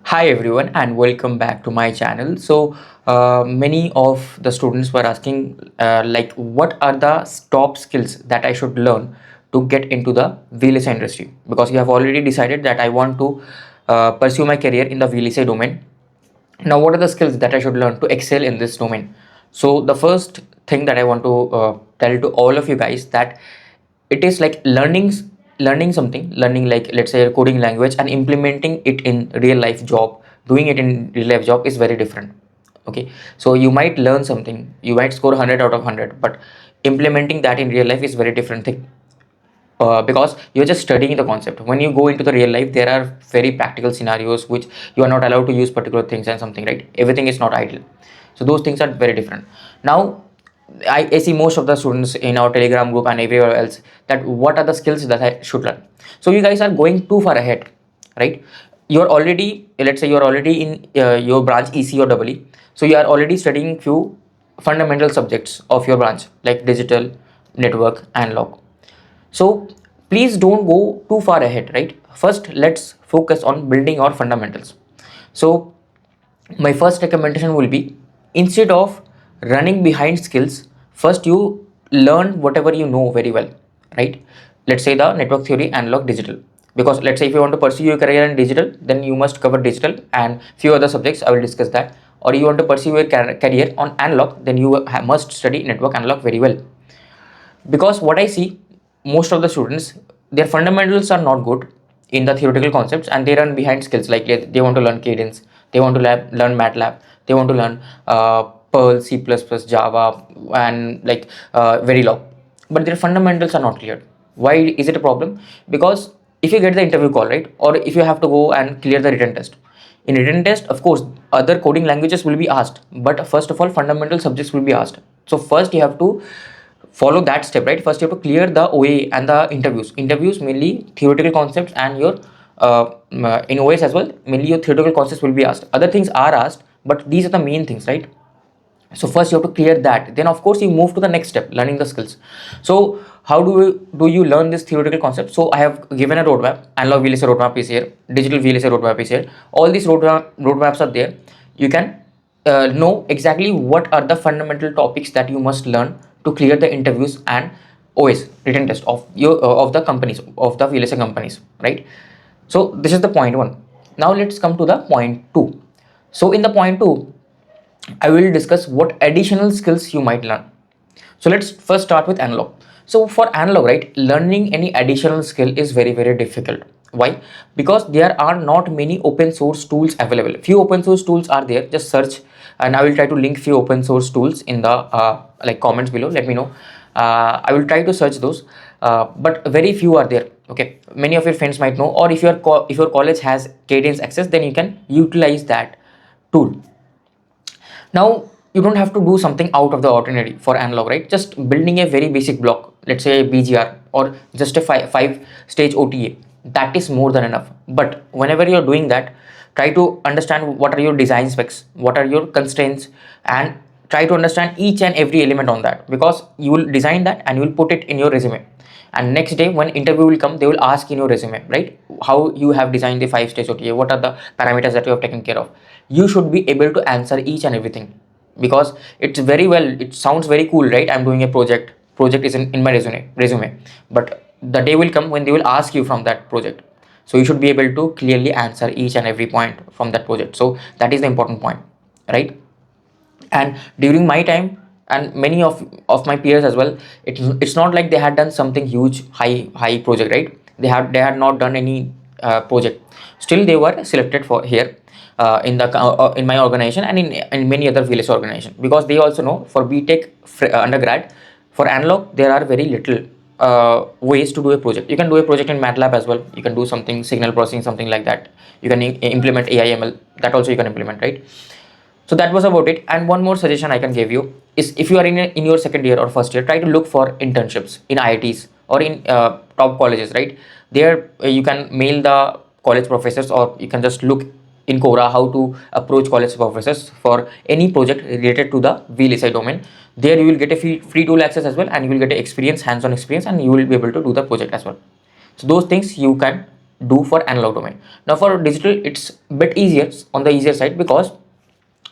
Hi everyone and welcome back to my channel. Many of the students were asking like what are the top skills that I should learn to get into the VLSI industry, because you have already decided that I want to pursue my career in the VLSI domain. Now what are the skills that I should learn to excel in this domain? So the first thing that I want to tell to all of you guys that it is like learning like, let's say, a coding language and implementing it in real life job. Doing it in real life job is very different. Okay, so you might learn something, you might score 100 out of 100, but implementing that in real life is very different thing. Because you're just studying the concept. When you go into the real life, there are very practical scenarios which you are not allowed to use particular things and something, right? Everything is not ideal, so those things are very different. Now I see most of the students in our Telegram group and everywhere else that what are the skills that I should learn. So you guys are going too far ahead, right? You're already, let's say you're already in your branch EC or EE. So you are already studying few fundamental subjects of your branch like digital, network, analog. So please don't go too far ahead, right? First, let's focus on building our fundamentals. So my first recommendation will be, instead of running behind skills, first you learn whatever you know very well, right? Let's say the network theory, analog, digital. Because let's say if you want to pursue your career in digital, then you must cover digital and few other subjects. I will discuss that. Or you want to pursue your career on analog, then you must study network analog very well. Because what I see, most of the students, their fundamentals are not good in the theoretical concepts and they run behind skills like they want to learn cadence, they want to learn MATLAB, they want to learn Perl, C++, Java, and like Verilog, but their fundamentals are not clear. Why is it a problem? Because if you get the interview call, right, or if you have to go and clear the written test, in written test, of course, other coding languages will be asked, but first of all, fundamental subjects will be asked. So first you have to follow that step, right? First you have to clear the OA and the interviews, mainly theoretical concepts, and your in OAs as well, mainly your theoretical concepts will be asked. Other things are asked, but these are the main things, right? So first you have to clear that, then of course you move to the next step, learning the skills. So how do you learn this theoretical concept? So I have given a roadmap. Analog VLSI roadmap is here, digital VLSI roadmap is here. All these roadmaps are there. You can know exactly what are the fundamental topics that you must learn to clear the interviews and OS, written test, of your of the companies, of the VLSI companies, right? So this is the point one. Now let's come to the point two. So in the point two, I will discuss what additional skills you might learn. So let's first start with analog. So for analog, right, learning any additional skill is very, very difficult. Why? Because there are not many open source tools available. Few open source tools are there. Just search, and I will try to link few open source tools in the like comments below. Let me know. I will try to search those, but very few are there. Okay, many of your friends might know, or if your college has Cadence access, then you can utilize that tool. Now you don't have to do something out of the ordinary for analog, right? Just building a very basic block, let's say a BGR, or just a five stage OTA, that is more than enough. But whenever you're doing that, try to understand what are your design specs, what are your constraints, and try to understand each and every element on that, because you will design that and you will put it in your resume. And next day when interview will come, they will ask in your resume, right, how you have designed the 5 stage OTA, what are the parameters that you have taken care of. You should be able to answer each and everything, because it's very well, it sounds very cool, right? I'm doing a project is in my resume, but the day will come when they will ask you from that project. So you should be able to clearly answer each and every point from that project. So that is the important point, right? And during my time and many of my peers as well, it's not like they had done something huge, high project, right? They had not done any project, still they were selected for here in my organization and in many other VLS organization, because they also know for BTech undergrad, for analog there are very little ways to do a project. You can do a project in MATLAB as well, you can do something signal processing, something like that. You can implement AIML, that also you can implement, right? So that was about it. And one more suggestion I can give you is, if you are in your second year or first year, try to look for internships in IITs or in top colleges, right? There you can mail the college professors, or you can just look in Quora how to approach college professors for any project related to the VLSI domain. There you will get a free tool access as well, and you will get experience, hands-on experience, and you will be able to do the project as well. So those things you can do for analog domain. Now for digital, it's a bit easier, on the easier side, because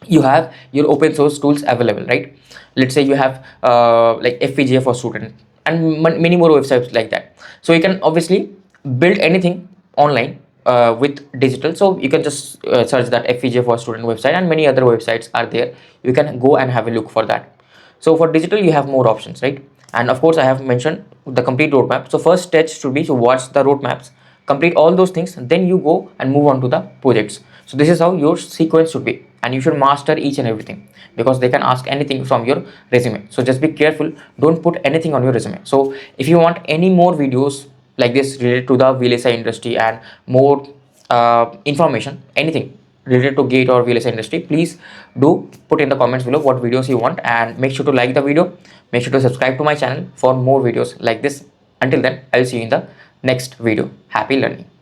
you have your open source tools available, right? Let's say you have like FPGA for student and many more websites like that. So you can obviously build anything online with digital. So you can just search that FPGA for student website, and many other websites are there. You can go and have a look for that. So for digital, you have more options, right? And of course, I have mentioned the complete roadmap. So first stage should be to watch the roadmaps, complete all those things, then you go and move on to the projects. So this is how your sequence should be, and you should master each and everything, because they can ask anything from your resume. So just be careful, don't put anything on your resume. So if you want any more videos like this related to the VLSI industry and more information, anything related to GATE or VLSI industry, please do put in the comments below what videos you want, and make sure to like the video, make sure to subscribe to my channel for more videos like this. Until then, I'll see you in the next video. Happy learning.